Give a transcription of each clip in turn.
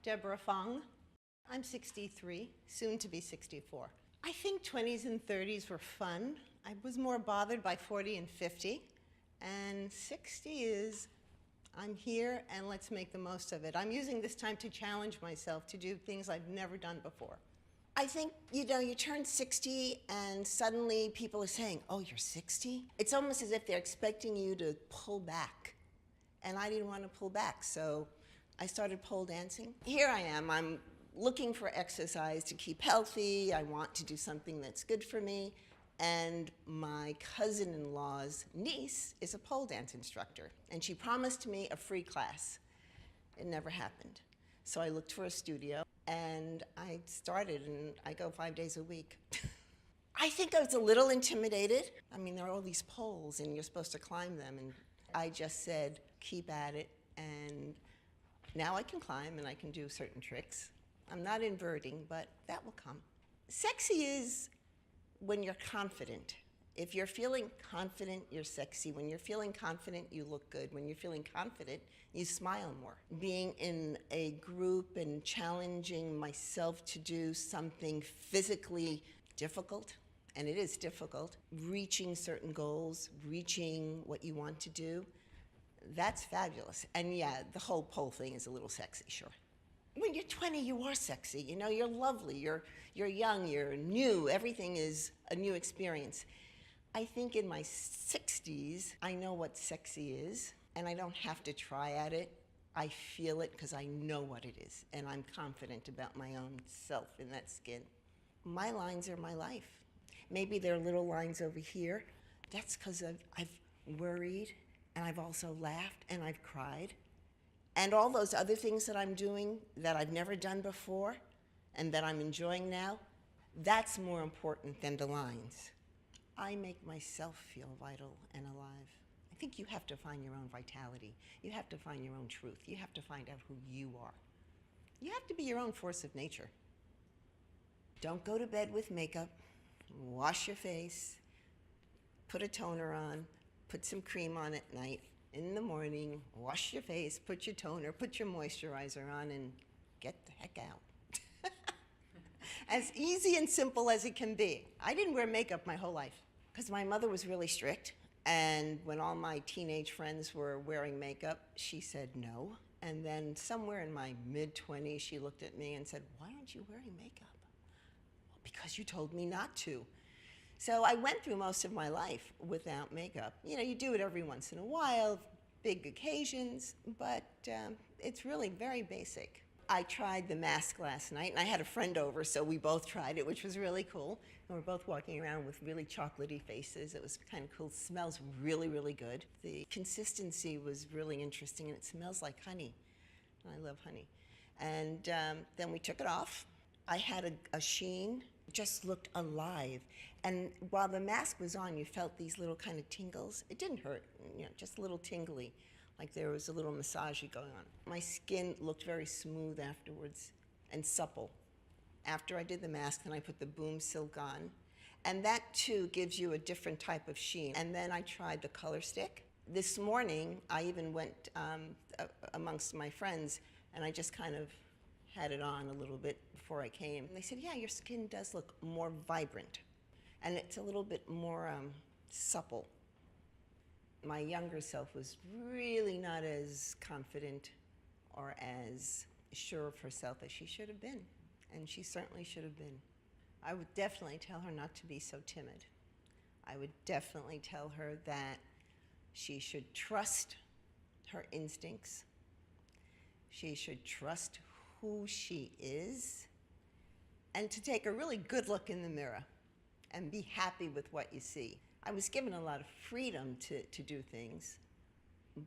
Deborah Fong. I'm 63, soon to be 64. I think 20s and 30s were fun. I was more bothered by 40 and 50. And 60 is, I'm here and let's make the most of it. I'm using this time to challenge myself to do things I've never done before. I think, you turn 60 and suddenly people are saying, oh, you're 60? It's almost as if they're expecting you to pull back. And I didn't want to pull back, so I started pole dancing. Here I am, I'm looking for exercise to keep healthy. I want to do something that's good for me. And my cousin-in-law's niece is a pole dance instructor. And she promised me a free class. It never happened. So I looked for a studio and I started, and I go 5 days a week. I think I was a little intimidated. I mean, there are all these poles and you're supposed to climb them. And I just said, keep at it. And now I can climb and I can do certain tricks. I'm not inverting, but that will come. Sexy is when you're confident. If you're feeling confident, you're sexy. When you're feeling confident, you look good. When you're feeling confident, you smile more. Being in a group and challenging myself to do something physically difficult, and it is difficult, reaching certain goals, reaching what you want to do, that's fabulous. And yeah, the whole pole thing is a little sexy, sure. When you're 20, you are sexy. You're lovely, you're young, you're new. Everything is a new experience. I think in my 60s, I know what sexy is, and I don't have to try at it. I feel it because I know what it is, and I'm confident about my own self in that skin. My lines are my life. Maybe there are little lines over here. That's because I've worried, and I've also laughed, and I've cried. And all those other things that I'm doing that I've never done before and that I'm enjoying now, that's more important than the lines. I make myself feel vital and alive. I think you have to find your own vitality. You have to find your own truth. You have to find out who you are. You have to be your own force of nature. Don't go to bed with makeup. Wash your face. Put a toner on. Put some cream on at night. In the morning, wash your face, put your toner, put your moisturizer on, and get the heck out. As easy and simple as it can be. I didn't wear makeup my whole life because my mother was really strict, and when all my teenage friends were wearing makeup, she said no. And then somewhere in my mid-20s, she looked at me and said, why aren't you wearing makeup? Well, because you told me not to. So I went through most of my life without makeup. You do it every once in a while, big occasions, but it's really very basic. I tried the mask last night, and I had a friend over, so we both tried it, which was really cool. And we're both walking around with really chocolatey faces. It was kind of cool. It smells really, really good. The consistency was really interesting, and it smells like honey. I love honey. And then we took it off. I had a sheen, just looked alive. And while the mask was on, you felt these little kind of tingles. It didn't hurt, just a little tingly, like there was a little massage going on. My skin looked very smooth afterwards and supple. After I did the mask, then I put the Boomstick on. And that too gives you a different type of sheen. And then I tried the color stick. This morning, I even went amongst my friends, and I just kind of had it on a little bit before I came. And they said, yeah, your skin does look more vibrant. And it's a little bit more supple. My younger self was really not as confident or as sure of herself as she should have been. And she certainly should have been. I would definitely tell her not to be so timid. I would definitely tell her that she should trust her instincts. She should trust who she is, and to take a really good look in the mirror and be happy with what you see. I was given a lot of freedom to do things,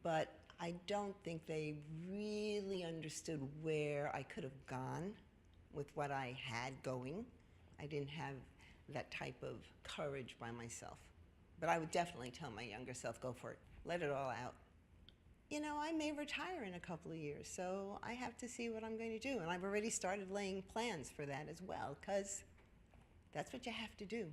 but I don't think they really understood where I could have gone with what I had going. I didn't have that type of courage by myself. But I would definitely tell my younger self, go for it. Let it all out. I may retire in a couple of years, so I have to see what I'm going to do. And I've already started laying plans for that as well, because that's what you have to do.